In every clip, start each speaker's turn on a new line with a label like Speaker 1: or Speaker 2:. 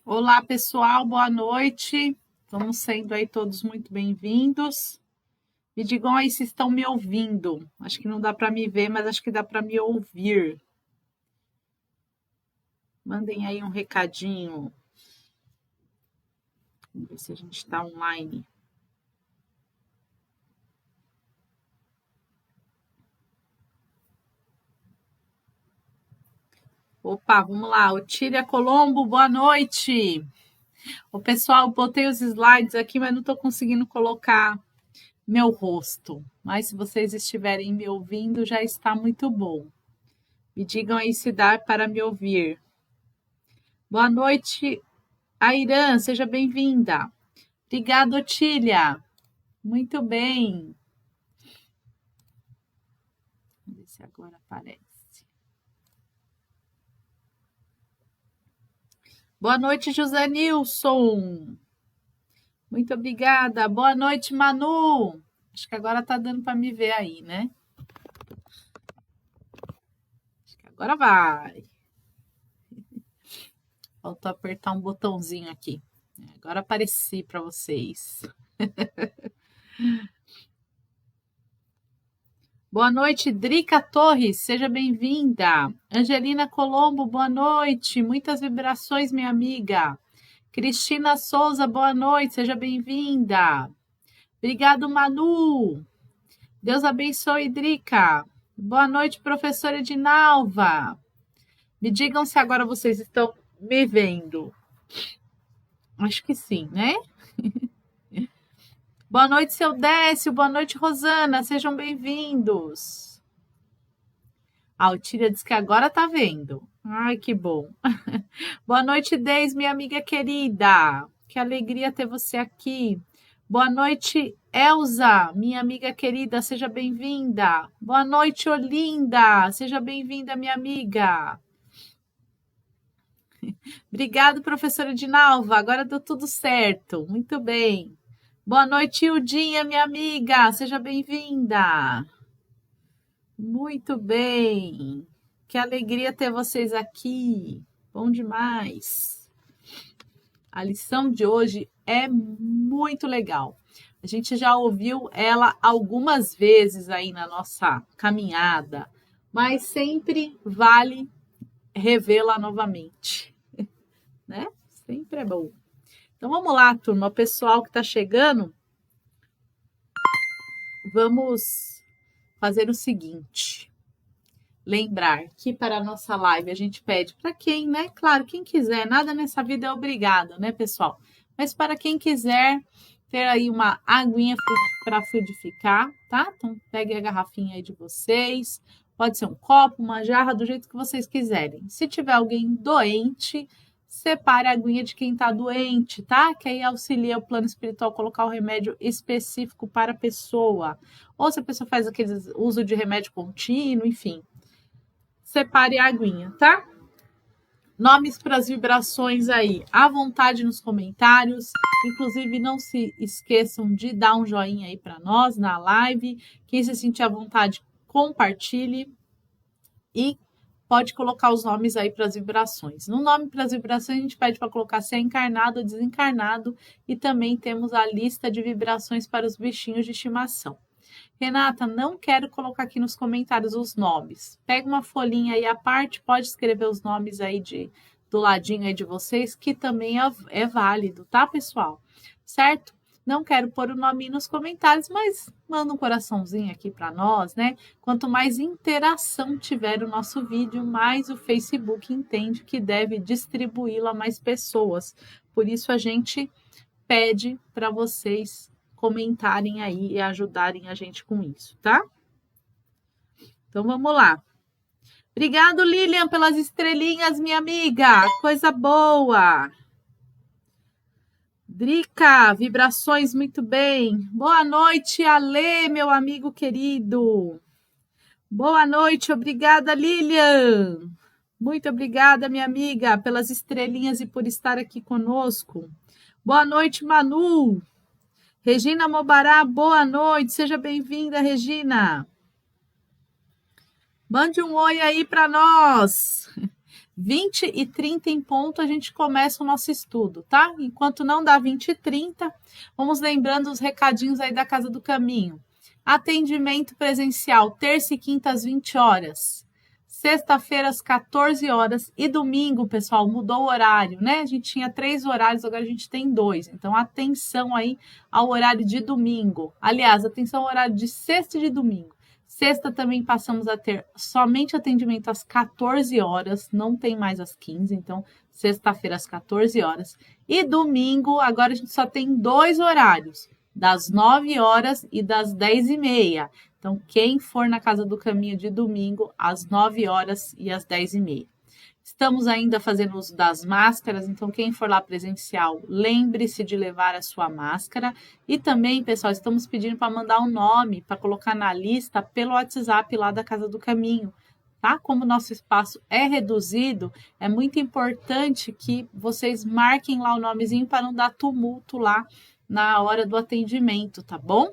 Speaker 1: Olá, pessoal, boa noite. Estamos sendo aí todos muito bem-vindos. Me digam aí se estão me ouvindo. Acho que não dá para me ver, mas acho que dá para me ouvir. Mandem aí um recadinho. Vamos ver se a gente está online. Opa, vamos lá. Otília Colombo, boa noite. O pessoal, botei os slides aqui, mas não estou conseguindo colocar meu rosto. Mas se vocês estiverem me ouvindo, já está muito bom. Me digam aí se dá para me ouvir. Boa noite, Airã, seja bem-vinda. Obrigada, Otília. Muito bem. Vamos ver se agora aparece. Boa noite, José Nilson. Muito obrigada. Boa noite, Manu. Acho que agora tá dando para me ver aí, né? Acho que agora vai. Faltou apertar um botãozinho aqui. Agora apareci para vocês. Boa noite, Drica Torres, seja bem-vinda. Angelina Colombo, boa noite. Muitas vibrações, minha amiga. Cristina Souza, boa noite, seja bem-vinda. Obrigado, Manu. Deus abençoe, Drica. Boa noite, professora Edinalva. Me digam se agora vocês estão me vendo. Acho que sim, né? Boa noite, seu Décio. Boa noite, Rosana. Sejam bem-vindos. A Altília diz que agora tá vendo. Ai, que bom. Boa noite, Deis, minha amiga querida. Que alegria ter você aqui. Boa noite, Elza, minha amiga querida. Seja bem-vinda. Boa noite, Olinda. Seja bem-vinda, minha amiga. Obrigada, professora Dinalva. Agora deu tudo certo. Muito bem. Boa noite, Ildinha, minha amiga. Seja bem-vinda. Muito bem. Que alegria ter vocês aqui. Bom demais. A lição de hoje é muito legal. A gente já ouviu ela algumas vezes aí na nossa caminhada, mas sempre vale revê-la novamente, né? Sempre é bom. Então vamos lá, turma. O pessoal que está chegando, vamos fazer o seguinte. Lembrar que para a nossa live a gente pede para quem, né? Claro, quem quiser, nada nessa vida é obrigado, né, pessoal? Mas para quem quiser ter aí uma aguinha para fluidificar, tá? Então pegue a garrafinha aí de vocês, pode ser um copo, uma jarra, do jeito que vocês quiserem. Se tiver alguém doente, separe a aguinha de quem está doente, tá? Que aí auxilia o plano espiritual a colocar o remédio específico para a pessoa. Ou se a pessoa faz aquele uso de remédio contínuo, enfim. Separe a aguinha, tá? Nomes para as vibrações aí, à vontade nos comentários. Inclusive, não se esqueçam de dar um joinha aí para nós na live. Quem se sentir à vontade, compartilhe. E pode colocar os nomes aí para as vibrações. No nome para as vibrações, a gente pede para colocar se é encarnado ou desencarnado. E também temos a lista de vibrações para os bichinhos de estimação. Renata, não quero colocar aqui nos comentários os nomes. Pega uma folhinha aí à parte, pode escrever os nomes aí do ladinho aí de vocês, que também é válido, tá, pessoal? Certo? Não quero pôr o nome nos comentários, mas manda um coraçãozinho aqui para nós, né? Quanto mais interação tiver o nosso vídeo, mais o Facebook entende que deve distribuí-lo a mais pessoas. Por isso a gente pede para vocês comentarem aí e ajudarem a gente com isso, tá? Então vamos lá. Obrigado, Lilian, pelas estrelinhas, minha amiga. Coisa boa. Drica, vibrações, muito bem. Boa noite, Ale, meu amigo querido. Boa noite, obrigada, Lilian. Muito obrigada, minha amiga, pelas estrelinhas e por estar aqui conosco. Boa noite, Manu. Regina Mobará, boa noite, seja bem-vinda, Regina. Mande um oi aí para nós. 20h30 em ponto, a gente começa o nosso estudo, tá? Enquanto não dá 20h30, vamos lembrando os recadinhos aí da Casa do Caminho. Atendimento presencial, terça e quinta às 20 horas. Sexta-feira às 14 horas e domingo, pessoal, mudou o horário, né? A gente tinha 3 horários, agora a gente tem 2. Então, atenção aí ao horário de domingo. Aliás, atenção ao horário de sexta e de domingo. Sexta também passamos a ter somente atendimento às 14 horas, não tem mais às 15, então sexta-feira às 14 horas. E domingo, agora a gente só tem 2 horários, das 9 horas e das 10h30. Então, quem for na Casa do Caminho de domingo, às 9 horas e às 10h30. Estamos ainda fazendo uso das máscaras, então quem for lá presencial, lembre-se de levar a sua máscara. E também, pessoal, estamos pedindo para mandar um nome, para colocar na lista pelo WhatsApp lá da Casa do Caminho, tá? Como o nosso espaço é reduzido, é muito importante que vocês marquem lá o nomezinho para não dar tumulto lá na hora do atendimento, tá bom?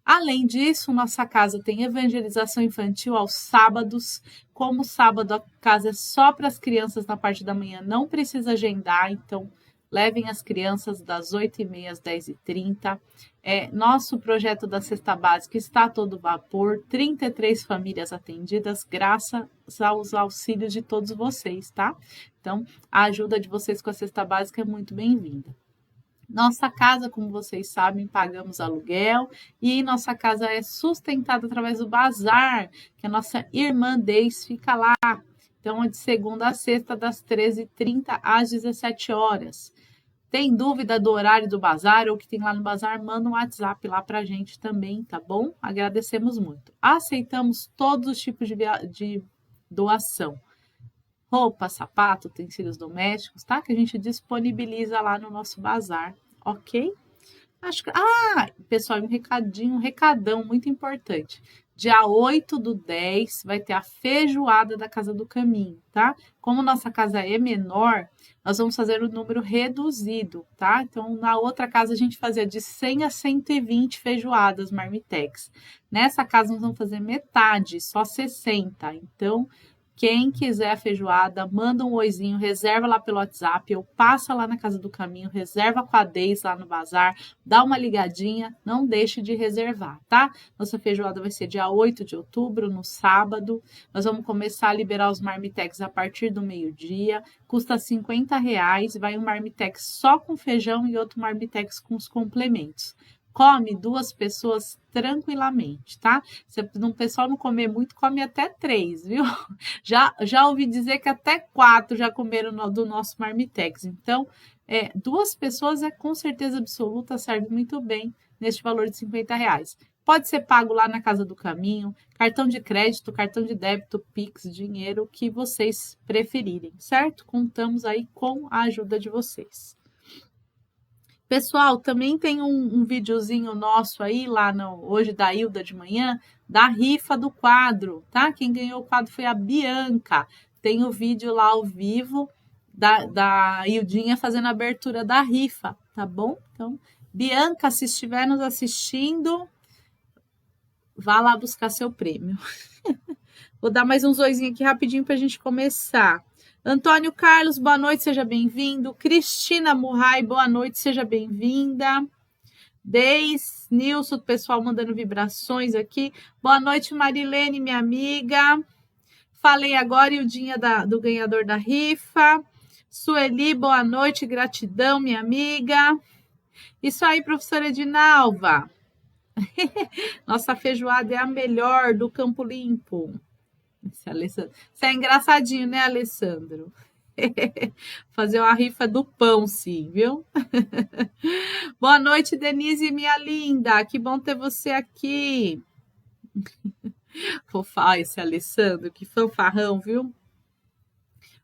Speaker 1: Além disso, nossa casa tem evangelização infantil aos sábados. Como sábado a casa é só para as crianças na parte da manhã, não precisa agendar, então levem as crianças das 8h30 às 10h30. Nosso projeto da Cesta Básica está a todo vapor, 33 famílias atendidas, graças aos auxílios de todos vocês, tá? Então, a ajuda de vocês com a Cesta Básica é muito bem-vinda. Nossa casa, como vocês sabem, pagamos aluguel e nossa casa é sustentada através do bazar, que a nossa irmã Deis fica lá. Então, é de segunda a sexta, das 13h30 às 17 horas. Tem dúvida do horário do bazar ou que tem lá no bazar, manda um WhatsApp lá pra gente também, tá bom? Agradecemos muito. Aceitamos todos os tipos de doação. Roupa, sapato, utensílios domésticos, tá? Que a gente disponibiliza lá no nosso bazar, ok? Pessoal, um recadão muito importante. Dia 8/10 vai ter a feijoada da Casa do Caminho, tá? Como nossa casa é menor, nós vamos fazer o número reduzido, tá? Então, na outra casa a gente fazia de 100 a 120 feijoadas marmitex. Nessa casa nós vamos fazer metade, só 60. Então, quem quiser a feijoada, manda um oizinho, reserva lá pelo WhatsApp, ou passa lá na Casa do Caminho, reserva com a Deis lá no bazar, dá uma ligadinha, não deixe de reservar, tá? Nossa feijoada vai ser dia 8 de outubro, no sábado. Nós vamos começar a liberar os marmitex a partir do meio-dia, custa R$50, vai um marmitex só com feijão e outro marmitex com os complementos. Come 2 pessoas tranquilamente, tá? Se o pessoal não comer muito, come até 3, viu? Já ouvi dizer que até 4 já comeram do nosso marmitex. Então, 2 pessoas com certeza absoluta, serve muito bem neste valor de R$50. Pode ser pago lá na Casa do Caminho, cartão de crédito, cartão de débito, Pix, dinheiro, o que vocês preferirem, certo? Contamos aí com a ajuda de vocês. Pessoal, também tem um videozinho nosso aí, lá hoje da Hilda de manhã, da rifa do quadro, tá? Quem ganhou o quadro foi a Bianca. Tem o vídeo lá ao vivo da Hildinha fazendo a abertura da rifa, tá bom? Então, Bianca, se estiver nos assistindo, vá lá buscar seu prêmio. Vou dar mais uns oizinhos aqui rapidinho para a gente começar. Antônio Carlos, boa noite, seja bem-vindo. Cristina Murray, boa noite, seja bem-vinda. Deis, Nilson, pessoal mandando vibrações aqui. Boa noite, Marilene, minha amiga. Falei agora, Ildinha do ganhador da rifa. Sueli, boa noite, gratidão, minha amiga. Isso aí, professora Edinalva. Nossa feijoada é a melhor do Campo Limpo. Você é engraçadinho, né, Alessandro? Fazer uma rifa do pão, sim, viu? Boa noite, Denise, minha linda. Que bom ter você aqui. Fofa, esse Alessandro, que fanfarrão, viu?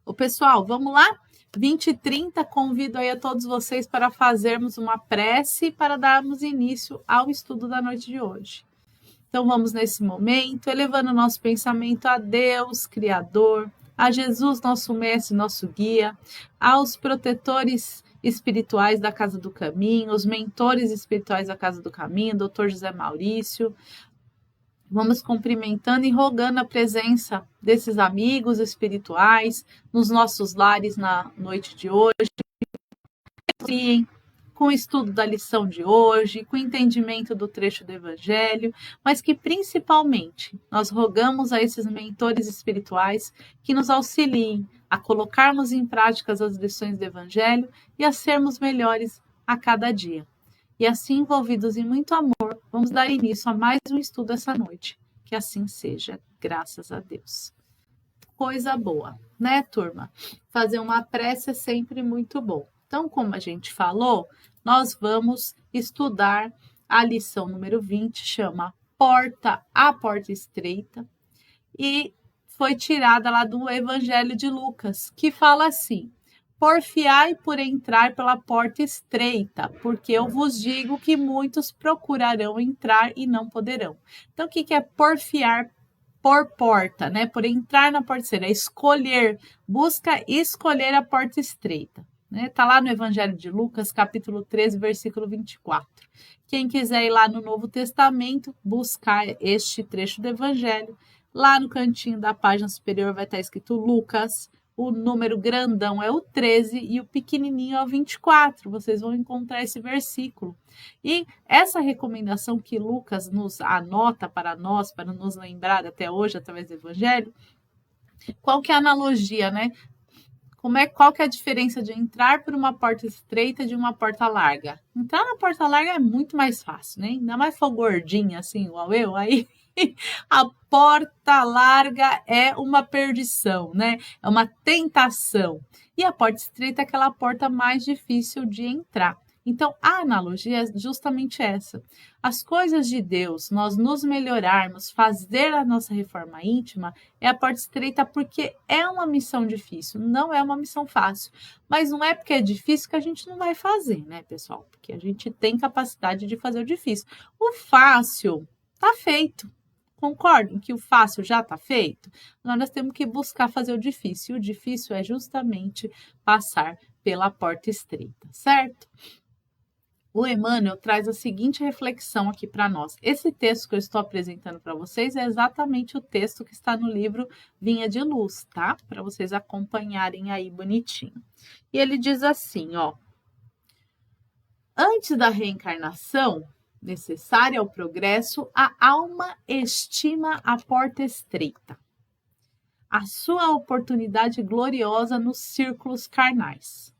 Speaker 1: Ô, pessoal, vamos lá? 20h30, convido aí a todos vocês para fazermos uma prece para darmos início ao estudo da noite de hoje. Então, vamos nesse momento, elevando o nosso pensamento a Deus, Criador, a Jesus, nosso mestre, nosso guia, aos protetores espirituais da Casa do Caminho, os mentores espirituais da Casa do Caminho, Dr. José Maurício, Vamos cumprimentando e rogando a presença desses amigos espirituais nos nossos lares na noite de hoje, com o estudo da lição de hoje, com o entendimento do trecho do Evangelho, mas que principalmente nós rogamos a esses mentores espirituais que nos auxiliem a colocarmos em prática as lições do Evangelho e a sermos melhores a cada dia. E assim, envolvidos em muito amor, vamos dar início a mais um estudo essa noite. Que assim seja, graças a Deus. Coisa boa, né, turma? Fazer uma prece é sempre muito bom. Então, como a gente falou, nós vamos estudar a lição número 20, chama A Porta Estreita, e foi tirada lá do Evangelho de Lucas, que fala assim: porfiai por entrar pela porta estreita, porque eu vos digo que muitos procurarão entrar e não poderão. Então, o que é porfiar por porta, né? Por entrar na porta estreita, escolher, busca escolher a porta estreita. Está lá no Evangelho de Lucas, capítulo 13, versículo 24. Quem quiser ir lá no Novo Testamento, buscar este trecho do Evangelho, lá no cantinho da página superior vai estar escrito Lucas, o número grandão é o 13 e o pequenininho é o 24. Vocês vão encontrar esse versículo. E essa recomendação que Lucas nos anota para nós, para nos lembrar até hoje, através do Evangelho, qual que é a analogia, né? Qual que é a diferença de entrar por uma porta estreita de uma porta larga? Entrar na porta larga é muito mais fácil, né? Ainda mais for gordinha, assim, igual eu, aí a porta larga é uma perdição, né? É uma tentação. E a porta estreita é aquela porta mais difícil de entrar. Então, a analogia é justamente essa. As coisas de Deus, nós nos melhorarmos, fazer a nossa reforma íntima, é a porta estreita porque é uma missão difícil, não é uma missão fácil. Mas não é porque é difícil que a gente não vai fazer, né, pessoal? Porque a gente tem capacidade de fazer o difícil. O fácil está feito. Concordam que o fácil já está feito? Agora nós temos que buscar fazer o difícil. O difícil é justamente passar pela porta estreita, certo? O Emmanuel traz a seguinte reflexão aqui para nós. Esse texto que eu estou apresentando para vocês é exatamente o texto que está no livro Vinha de Luz, tá? Para vocês acompanharem aí bonitinho. E ele diz assim, ó: antes da reencarnação necessária ao progresso, a alma estima a porta estreita, a sua oportunidade gloriosa nos círculos carnais.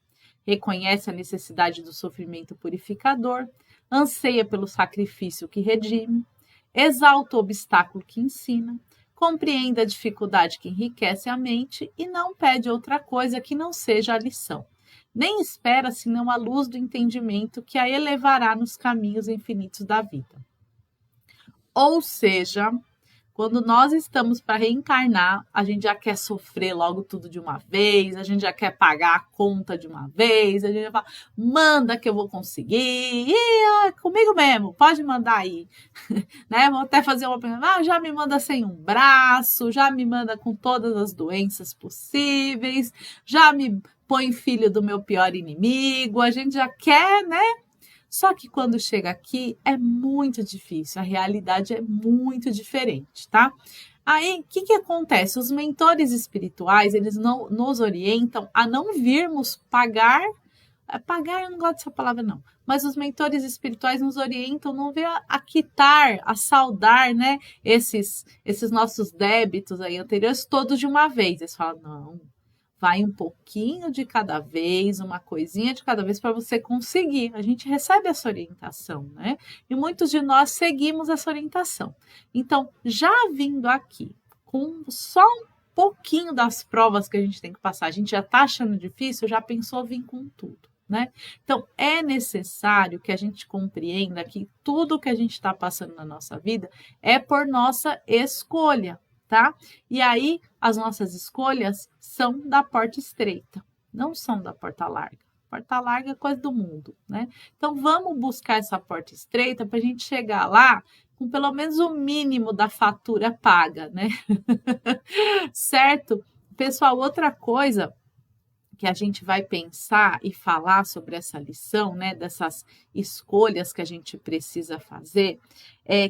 Speaker 1: Reconhece a necessidade do sofrimento purificador, anseia pelo sacrifício que redime, exalta o obstáculo que ensina, compreende a dificuldade que enriquece a mente e não pede outra coisa que não seja a lição. Nem espera senão a luz do entendimento que a elevará nos caminhos infinitos da vida. Ou seja, quando nós estamos para reencarnar, a gente já quer sofrer logo tudo de uma vez, a gente já quer pagar a conta de uma vez, a gente já fala, manda que eu vou conseguir, comigo mesmo, pode mandar aí. Né? Vou até fazer uma pergunta, já me manda sem um braço, já me manda com todas as doenças possíveis, já me põe filho do meu pior inimigo, a gente já quer, né? Só que quando chega aqui é muito difícil, a realidade é muito diferente, tá? Aí, o que acontece? Os mentores espirituais, eles não nos orientam a não virmos pagar, eu não gosto dessa palavra não, mas os mentores espirituais nos orientam a não vir a quitar, a saldar, né, esses nossos débitos aí anteriores todos de uma vez. Eles falam, não, vai um pouquinho de cada vez, uma coisinha de cada vez para você conseguir. A gente recebe essa orientação, né? E muitos de nós seguimos essa orientação. Então, já vindo aqui com só um pouquinho das provas que a gente tem que passar, a gente já está achando difícil, já pensou vir com tudo, né? Então, é necessário que a gente compreenda que tudo que a gente está passando na nossa vida é por nossa escolha, tá? E aí, as nossas escolhas são da porta estreita, não são da porta larga. Porta larga é coisa do mundo, né? Então, vamos buscar essa porta estreita para a gente chegar lá com pelo menos o mínimo da fatura paga, né? Certo? Pessoal, outra coisa que a gente vai pensar e falar sobre essa lição, né, dessas escolhas que a gente precisa fazer,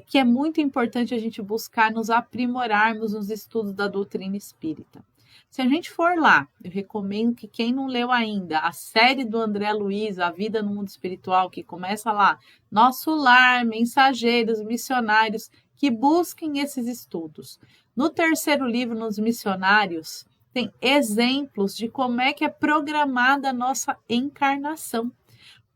Speaker 1: que é muito importante a gente buscar nos aprimorarmos nos estudos da doutrina espírita. Se a gente for lá, eu recomendo que quem não leu ainda, a série do André Luiz, A Vida no Mundo Espiritual, que começa lá, Nosso Lar, Mensageiros, Missionários, que busquem esses estudos. No terceiro livro, Nos Missionários, tem exemplos de como é que é programada a nossa encarnação.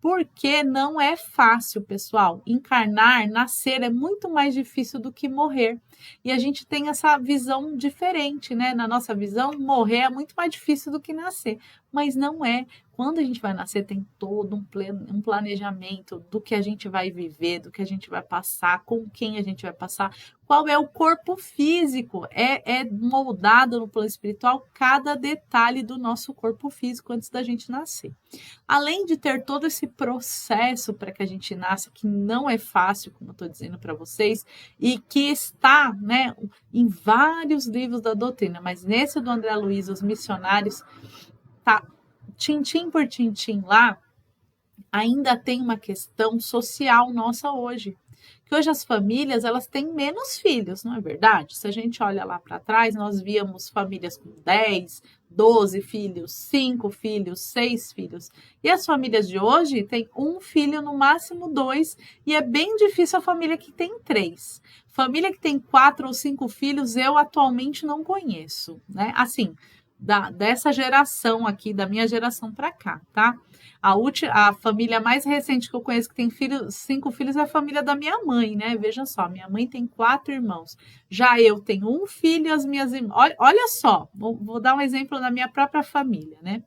Speaker 1: Porque não é fácil, pessoal. Encarnar, nascer é muito mais difícil do que morrer. E a gente tem essa visão diferente, né? Na nossa visão, morrer é muito mais difícil do que nascer. Mas não é. Quando a gente vai nascer, tem todo um planejamento do que a gente vai viver, do que a gente vai passar, com quem a gente vai passar, qual é o corpo físico. É moldado no plano espiritual cada detalhe do nosso corpo físico antes da gente nascer. Além de ter todo esse processo para que a gente nasça, que não é fácil, como eu estou dizendo para vocês, e que está, né, em vários livros da doutrina, mas nesse do André Luiz, Os Missionários, tá tintim por tintim lá, ainda tem uma questão social nossa hoje. Que hoje as famílias, elas têm menos filhos, não é verdade? Se a gente olha lá para trás, nós víamos famílias com 10, 12 filhos, 5 filhos, 6 filhos. E as famílias de hoje têm 1 filho, no máximo 2, e é bem difícil a família que tem 3. Família que tem 4 ou 5 filhos, eu atualmente não conheço, né? Assim, dessa geração aqui, da minha geração para cá, tá? A família mais recente que eu conheço que tem 5 filhos é a família da minha mãe, né? Veja só, minha mãe tem 4 irmãos. Já eu tenho 1 filho e as minhas irmãs. Olha só, vou dar um exemplo da minha própria família, né?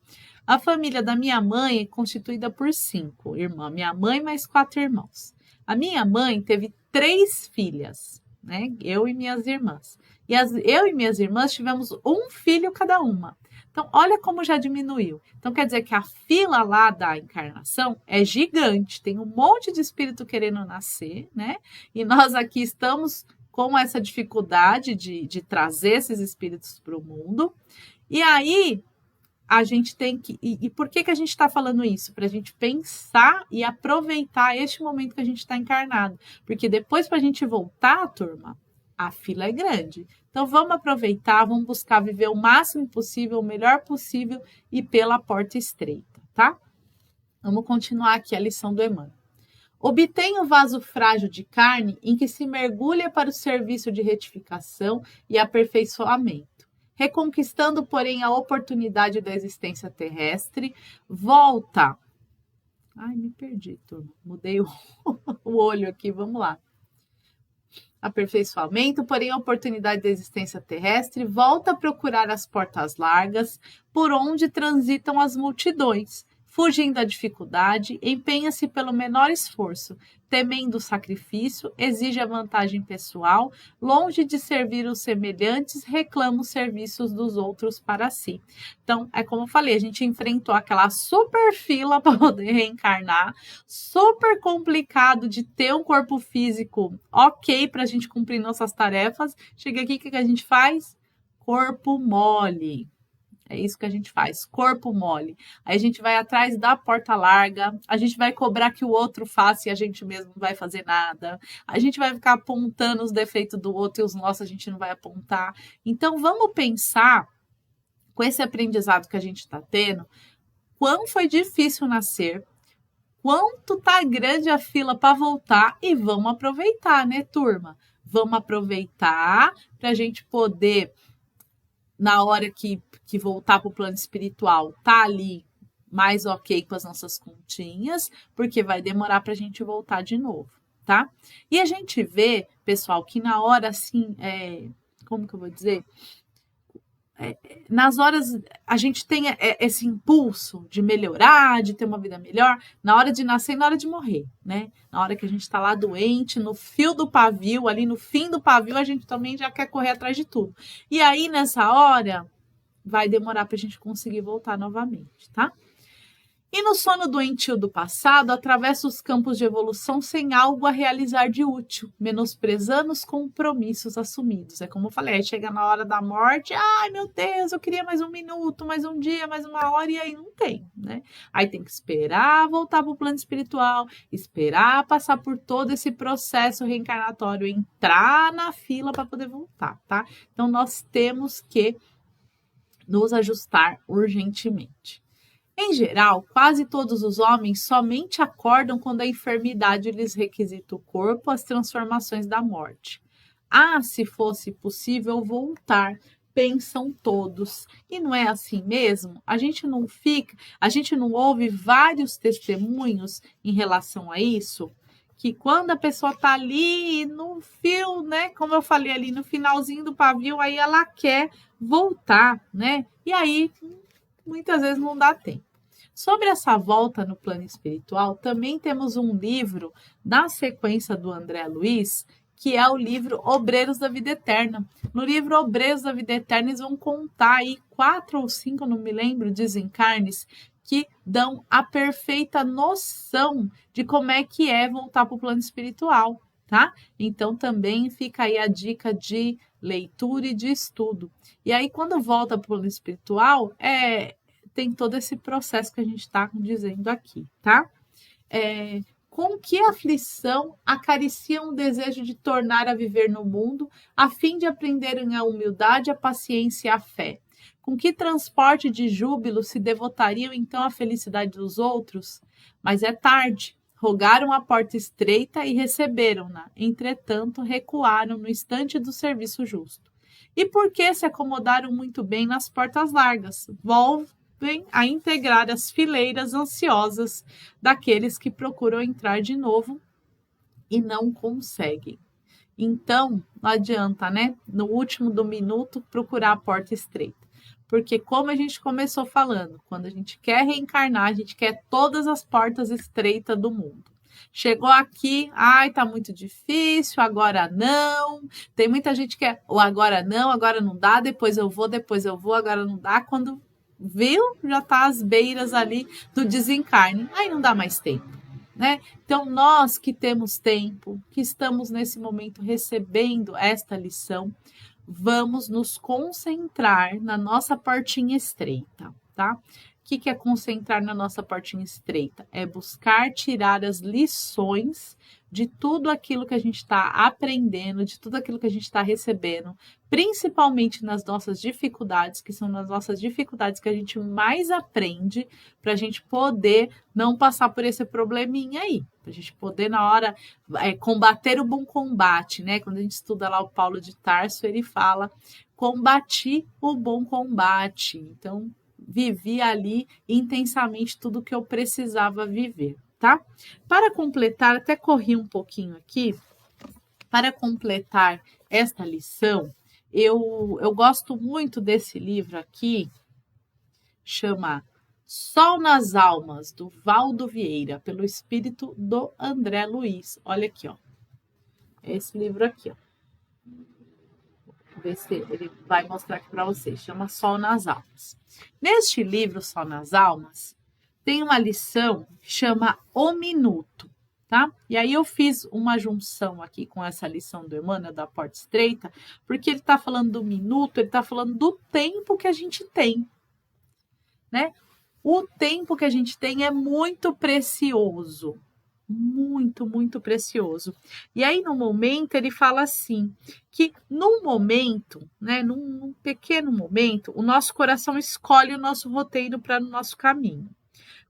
Speaker 1: A família da minha mãe é constituída por 5 irmãs. Minha mãe mais 4 irmãos. A minha mãe teve 3 filhas, né? Eu e minhas irmãs. E eu e minhas irmãs tivemos 1 filho cada uma. Então, olha como já diminuiu. Então, quer dizer que a fila lá da encarnação é gigante. Tem um monte de espírito querendo nascer, né? E nós aqui estamos com essa dificuldade de trazer esses espíritos para o mundo. E aí, a gente tem que... E por que a gente está falando isso? Para a gente pensar e aproveitar este momento que a gente está encarnado. Porque depois, para a gente voltar, turma, a fila é grande. Então, vamos aproveitar, vamos buscar viver o máximo possível, o melhor possível e pela porta estreita, tá? Vamos continuar aqui a lição do Emmanuel. Obtenha o vaso frágil de carne em que se mergulha para o serviço de retificação e aperfeiçoamento. Reconquistando, porém, a oportunidade da existência terrestre, volta... Ai, me perdi, turma. Mudei o olho aqui, vamos lá. Aperfeiçoamento, porém a oportunidade da existência terrestre, volta a procurar as portas largas por onde transitam as multidões, fugindo da dificuldade, empenha-se pelo menor esforço, temendo o sacrifício, exige a vantagem pessoal, longe de servir os semelhantes, reclama os serviços dos outros para si. Então, é como eu falei, a gente enfrentou aquela super fila para poder reencarnar, super complicado de ter um corpo físico ok para a gente cumprir nossas tarefas. Chega aqui, o que a gente faz? Corpo mole. É isso que a gente faz, corpo mole. Aí a gente vai atrás da porta larga, a gente vai cobrar que o outro faça e a gente mesmo não vai fazer nada. A gente vai ficar apontando os defeitos do outro e os nossos a gente não vai apontar. Então, vamos pensar, com esse aprendizado que a gente está tendo, quão foi difícil nascer, quanto tá grande a fila para voltar e vamos aproveitar, né, turma? Vamos aproveitar para a gente poder... na hora que voltar para o plano espiritual, tá ali mais ok com as nossas continhas, porque vai demorar para a gente voltar de novo, tá? E a gente vê, pessoal, que na hora, assim, como que eu vou dizer? Nas horas, a gente tem esse impulso de melhorar, de ter uma vida melhor, na hora de nascer e na hora de morrer, né? Na hora que a gente está lá doente, no fio do pavio, ali no fim do pavio, a gente também já quer correr atrás de tudo. E aí, nessa hora, vai demorar para a gente conseguir voltar novamente, tá? E no sono doentio do passado, atravessa os campos de evolução sem algo a realizar de útil, menosprezando os compromissos assumidos. É como eu falei, aí chega na hora da morte, ai meu Deus, eu queria mais um minuto, mais um dia, mais uma hora, e aí não tem, né? Aí tem que esperar voltar para o plano espiritual, esperar passar por todo esse processo reencarnatório, entrar na fila para poder voltar, tá? Então nós temos que nos ajustar urgentemente. Em geral, quase todos os homens somente acordam quando a enfermidade lhes requisita o corpo, as transformações da morte. Ah, se fosse possível voltar, pensam todos. E não é assim mesmo? A gente não ouve vários testemunhos em relação a isso? Que quando a pessoa está ali no fio, né? Como eu falei ali, no finalzinho do pavio, aí ela quer voltar, né? E aí, muitas vezes não dá tempo. Sobre essa volta no plano espiritual, também temos um livro na sequência do André Luiz, que é o livro Obreiros da Vida Eterna. No livro Obreiros da Vida Eterna, eles vão contar aí 4 ou 5, não me lembro, desencarnes, que dão a perfeita noção de como é que é voltar para o plano espiritual, tá? Então também fica aí a dica de leitura e de estudo. E aí, quando volta para o plano espiritual, tem todo esse processo que a gente está dizendo aqui, tá? Com que aflição acariciam o desejo de tornar a viver no mundo, a fim de aprenderem a humildade, a paciência e a fé? Com que transporte de júbilo se devotariam então à felicidade dos outros? Mas é tarde. Rogaram a porta estreita e receberam-na. Entretanto, recuaram no instante do serviço justo. E por que se acomodaram muito bem nas portas largas? Volvem a integrar as fileiras ansiosas daqueles que procuram entrar de novo e não conseguem. Então, não adianta, né? No último do minuto, procurar a porta estreita. Porque, como a gente começou falando, quando a gente quer reencarnar, a gente quer todas as portas estreitas do mundo. Chegou aqui, ai, tá muito difícil, agora não. Tem muita gente que é, ou agora não dá, depois eu vou, agora não dá. Quando viu, já tá às beiras ali do desencarne. Aí não dá mais tempo, né? Então, nós que temos tempo, que estamos nesse momento recebendo esta lição, vamos nos concentrar na nossa portinha estreita, tá? O que é concentrar na nossa portinha estreita? É buscar tirar as lições de tudo aquilo que a gente está aprendendo, de tudo aquilo que a gente está recebendo, principalmente nas nossas dificuldades, que são nas nossas dificuldades que a gente mais aprende, para a gente poder não passar por esse probleminha aí, para a gente poder, na hora, combater o bom combate, né? Quando a gente estuda lá o Paulo de Tarso, ele fala, combati o bom combate. Então, vivi ali intensamente tudo que eu precisava viver, tá? Para completar, até corri um pouquinho aqui, para completar esta lição, eu gosto muito desse livro aqui, chama Sol nas Almas, do Valdo Vieira, pelo espírito do André Luiz. Olha aqui, ó. Esse livro aqui, ó. Vou ver se ele vai mostrar aqui para vocês. Chama Sol nas Almas. Neste livro, Sol nas Almas, tem uma lição que chama O Minuto, tá? E aí eu fiz uma junção aqui com essa lição do Emmanuel da Porta Estreita, porque ele está falando do minuto, ele está falando do tempo que a gente tem, né? O tempo que a gente tem é muito precioso, muito, muito precioso. E aí, no momento, ele fala assim, que num momento, né, num pequeno momento, o nosso coração escolhe o nosso roteiro para o nosso caminho.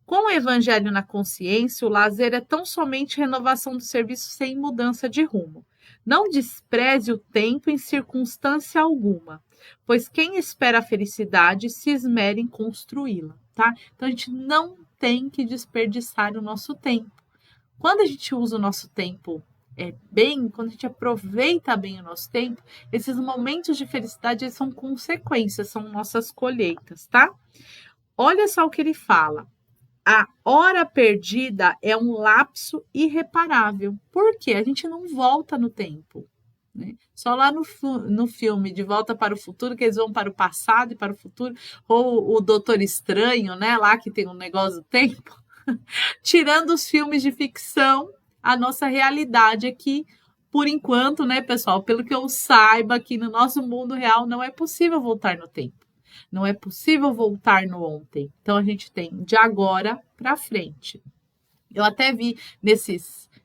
Speaker 1: Com o evangelho na consciência, o lazer é tão somente renovação do serviço sem mudança de rumo. Não despreze o tempo em circunstância alguma, pois quem espera a felicidade se esmera em construí-la, tá? Então a gente não tem que desperdiçar o nosso tempo. Quando a gente usa o nosso tempo bem, quando a gente aproveita bem o nosso tempo, esses momentos de felicidade eles são consequências, são nossas colheitas, tá? Olha só o que ele fala. A hora perdida é um lapso irreparável. Por quê? A gente não volta no tempo, né? Só lá no filme De Volta para o Futuro, que eles vão para o passado e para o futuro, ou o Doutor Estranho, né? Lá que tem um negócio do tempo. Tirando os filmes de ficção, a nossa realidade aqui, por enquanto, né, pessoal? Pelo que eu saiba, aqui no nosso mundo real não é possível voltar no tempo. Não é possível voltar no ontem. Então a gente tem de agora para frente. Eu até vi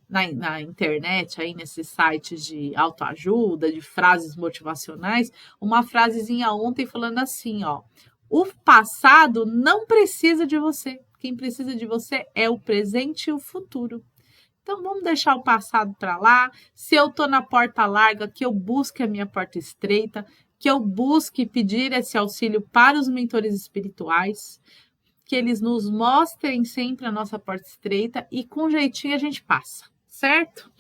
Speaker 1: na internet, aí nesses sites de autoajuda, de frases motivacionais, uma frasezinha ontem falando assim, ó: o passado não precisa de você. Quem precisa de você é o presente e o futuro. Então vamos deixar o passado para lá. Se eu estou na porta larga, que eu busque a minha porta estreita, que eu busque pedir esse auxílio para os mentores espirituais, que eles nos mostrem sempre a nossa porta estreita e com jeitinho a gente passa, certo?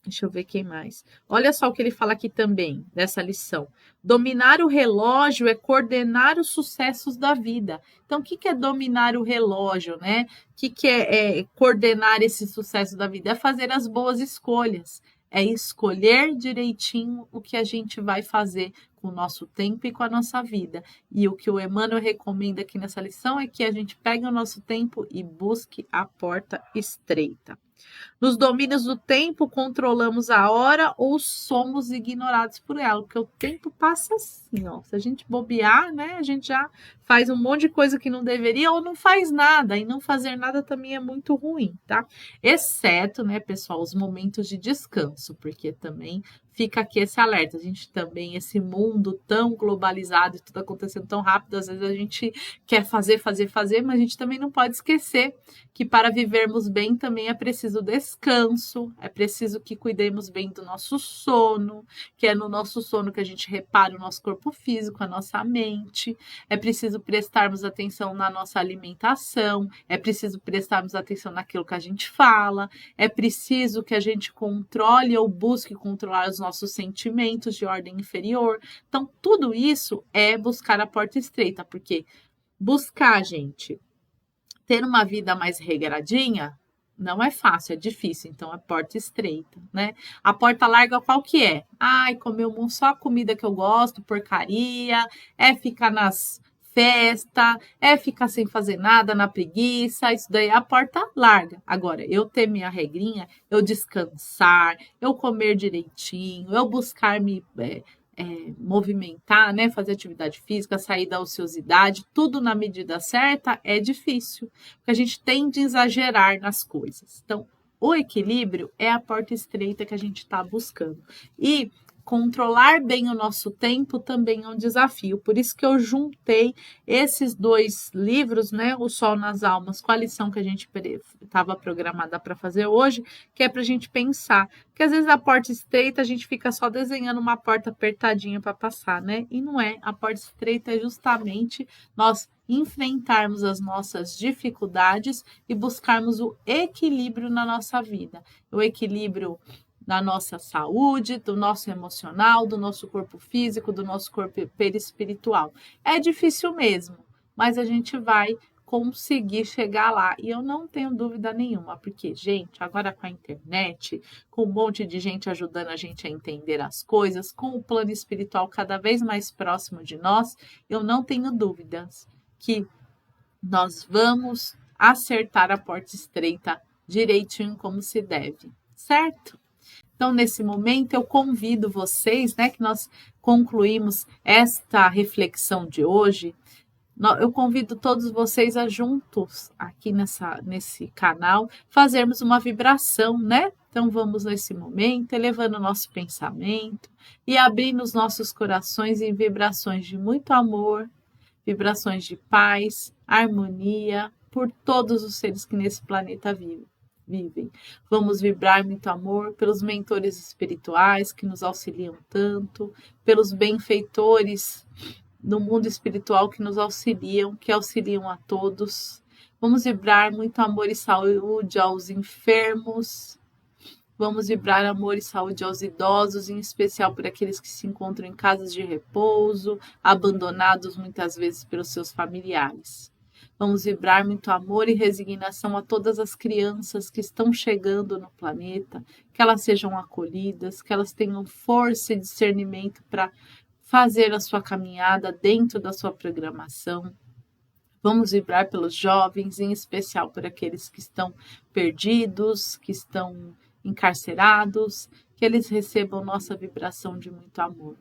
Speaker 1: Deixa eu ver quem mais. Olha só o que ele fala aqui também, dessa lição. Dominar o relógio é coordenar os sucessos da vida. Então, o que é dominar o relógio, né? O que é coordenar esse sucesso da vida? É fazer as boas escolhas. É escolher direitinho o que a gente vai fazer com o nosso tempo e com a nossa vida. E o que o Emmanuel recomenda aqui nessa lição é que a gente pegue o nosso tempo e busque a porta estreita. Nos domínios do tempo, controlamos a hora ou somos ignorados por ela, porque o tempo passa assim, ó. Se a gente bobear, né, a gente já faz um monte de coisa que não deveria ou não faz nada, e não fazer nada também é muito ruim, tá? Exceto, né, pessoal, os momentos de descanso, porque também fica aqui esse alerta. A gente também, esse mundo tão globalizado e tudo acontecendo tão rápido, às vezes a gente quer fazer, mas a gente também não pode esquecer que para vivermos bem também é preciso descanso, é preciso que cuidemos bem do nosso sono, que é no nosso sono que a gente repara o nosso corpo físico, a nossa mente, é preciso prestarmos atenção na nossa alimentação, é preciso prestarmos atenção naquilo que a gente fala, é preciso que a gente controle ou busque controlar os nossos sentimentos de ordem inferior. Então, tudo isso é buscar a porta estreita, porque buscar, gente, ter uma vida mais regradinha não é fácil, é difícil, então é porta estreita, né? A porta larga qual que é? Ai, comer só a comida que eu gosto, porcaria, é ficar nas festas, é ficar sem fazer nada, na preguiça, isso daí é a porta larga. Agora, eu ter minha regrinha, eu descansar, eu comer direitinho, eu buscar me movimentar, né, fazer atividade física, sair da ociosidade, tudo na medida certa é difícil, porque a gente tende a exagerar nas coisas. Então, o equilíbrio é a porta estreita que a gente está buscando. E controlar bem o nosso tempo também é um desafio. Por isso que eu juntei esses dois livros, né? O Sol nas Almas, com a lição que a gente estava programada para fazer hoje, que é para a gente pensar. Porque às vezes a porta estreita a gente fica só desenhando uma porta apertadinha para passar, né? E não é. A porta estreita é justamente nós enfrentarmos as nossas dificuldades e buscarmos o equilíbrio na nossa vida. O equilíbrio da nossa saúde, do nosso emocional, do nosso corpo físico, do nosso corpo perispiritual. É difícil mesmo, mas a gente vai conseguir chegar lá. E eu não tenho dúvida nenhuma, porque, gente, agora com a internet, com um monte de gente ajudando a gente a entender as coisas, com o plano espiritual cada vez mais próximo de nós, eu não tenho dúvidas que nós vamos acertar a porta estreita direitinho como se deve, certo? Então, nesse momento, eu convido vocês, né, que nós concluímos esta reflexão de hoje, eu convido todos vocês a juntos, aqui nesse canal, fazermos uma vibração, né? Então, vamos nesse momento, elevando o nosso pensamento e abrindo os nossos corações em vibrações de muito amor, vibrações de paz, harmonia, por todos os seres que nesse planeta vivem. Vamos vibrar muito amor pelos mentores espirituais que nos auxiliam tanto, pelos benfeitores do mundo espiritual que nos auxiliam, que auxiliam a todos. Vamos vibrar muito amor e saúde aos enfermos. Vamos vibrar amor e saúde aos idosos, em especial por aqueles que se encontram em casas de repouso, abandonados muitas vezes pelos seus familiares. Vamos vibrar muito amor e resignação a todas as crianças que estão chegando no planeta, que elas sejam acolhidas, que elas tenham força e discernimento para fazer a sua caminhada dentro da sua programação. Vamos vibrar pelos jovens, em especial por aqueles que estão perdidos, que estão encarcerados, que eles recebam nossa vibração de muito amor.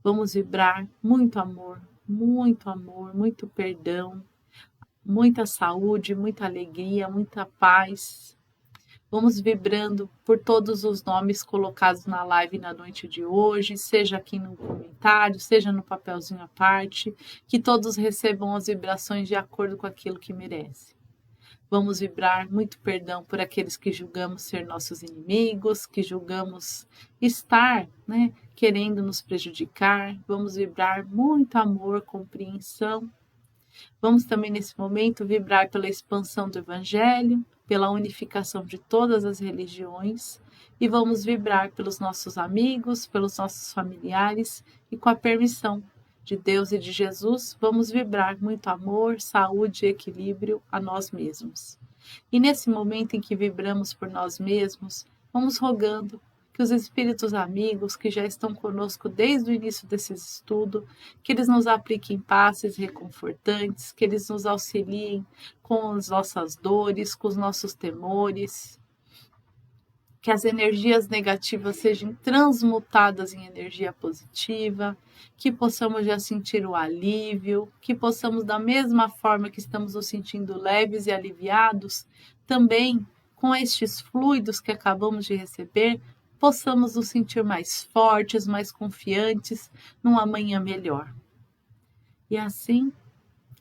Speaker 1: Vamos vibrar muito amor, muito perdão, muita saúde, muita alegria, muita paz. Vamos vibrando por todos os nomes colocados na live na noite de hoje, seja aqui no comentário, seja no papelzinho à parte, que todos recebam as vibrações de acordo com aquilo que merecem. Vamos vibrar muito perdão por aqueles que julgamos ser nossos inimigos, que julgamos estar, querendo nos prejudicar. Vamos vibrar muito amor, compreensão. Vamos também, nesse momento, vibrar pela expansão do Evangelho, pela unificação de todas as religiões e vamos vibrar pelos nossos amigos, pelos nossos familiares e com a permissão de Deus e de Jesus, vamos vibrar muito amor, saúde e equilíbrio a nós mesmos. E nesse momento em que vibramos por nós mesmos, vamos rogando que os espíritos amigos que já estão conosco desde o início desse estudo, que eles nos apliquem passes reconfortantes, que eles nos auxiliem com as nossas dores, com os nossos temores, que as energias negativas sejam transmutadas em energia positiva, que possamos já sentir o alívio, que possamos, da mesma forma que estamos nos sentindo leves e aliviados, também com estes fluidos que acabamos de receber, possamos nos sentir mais fortes, mais confiantes, num amanhã melhor. E assim,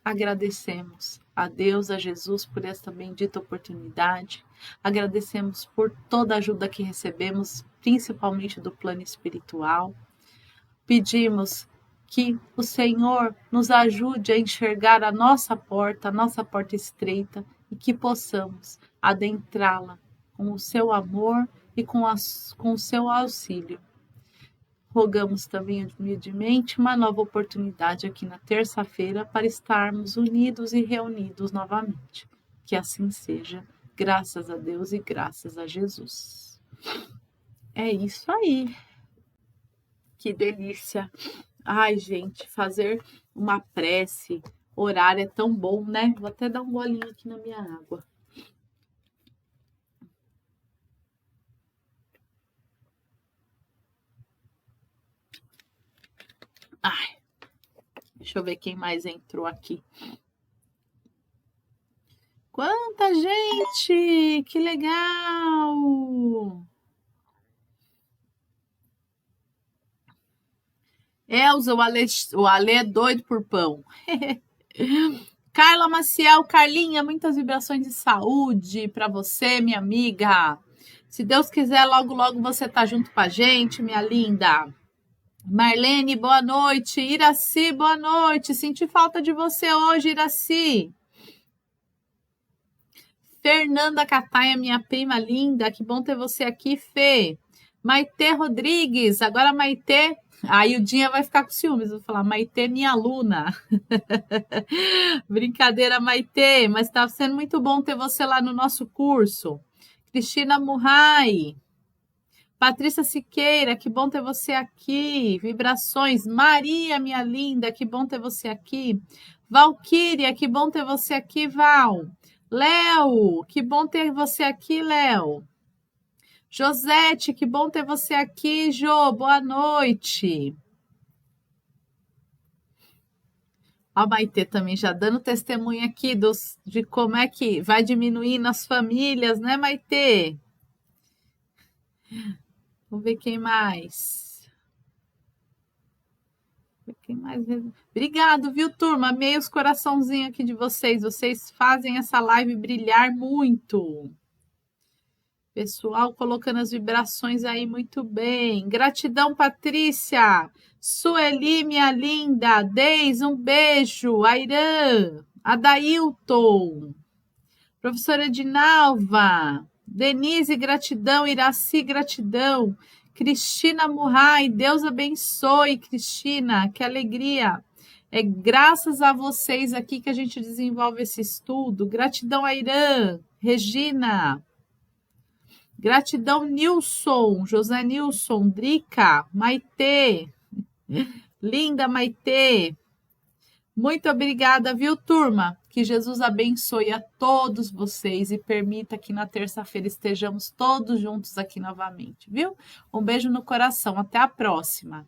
Speaker 1: agradecemos a Deus, a Jesus, por esta bendita oportunidade. Agradecemos por toda a ajuda que recebemos, principalmente do plano espiritual. Pedimos que o Senhor nos ajude a enxergar a nossa porta estreita, e que possamos adentrá-la com o seu amor e com o seu auxílio. Rogamos também humildemente uma nova oportunidade aqui na terça-feira para estarmos unidos e reunidos novamente. Que assim seja, graças a Deus e graças a Jesus. É isso aí. Que delícia. Ai, gente, fazer uma prece, orar é tão bom, né? Vou até dar um golinho aqui na minha água. Ai, deixa eu ver quem mais entrou aqui. Quanta gente! Que legal! Elza, o Ale é doido por pão. Carla Maciel, Carlinha, muitas vibrações de saúde para você, minha amiga. Se Deus quiser, logo, logo você tá junto com a gente, minha linda. Marlene, boa noite. Iraci, boa noite. Senti falta de você hoje, Iraci. Fernanda Cataia, minha prima linda. Que bom ter você aqui, Fê. Maitê Rodrigues. Agora, Maitê. Aí o Dinha vai ficar com ciúmes. Vou falar, Maitê, minha aluna. Brincadeira, Maitê. Mas está sendo muito bom ter você lá no nosso curso. Cristina Murray. Patrícia Siqueira, que bom ter você aqui. Vibrações. Maria, minha linda, que bom ter você aqui. Valquíria, que bom ter você aqui, Val. Léo, que bom ter você aqui, Léo. Josete, que bom ter você aqui, Jô. Boa noite. A Maitê também já dando testemunho aqui de como é que vai diminuir nas famílias, né, Maitê? Vamos ver quem mais. Obrigado, viu, turma? Amei os coraçãozinhos aqui de vocês. Vocês fazem essa live brilhar muito. Pessoal colocando as vibrações aí muito bem. Gratidão, Patrícia. Sueli, minha linda. Deis, um beijo. Airã. Adailton. Professora Edinalva. Denise, gratidão. Iraci, gratidão. Cristina Murray, Deus abençoe, Cristina, que alegria. É graças a vocês aqui que a gente desenvolve esse estudo. Gratidão, Irã, Regina. Gratidão, Nilson, José Nilson, Drica, Maitê. Linda, Maitê. Muito obrigada, viu, turma? Que Jesus abençoe a todos vocês e permita que na terça-feira estejamos todos juntos aqui novamente, viu? Um beijo no coração. Até a próxima.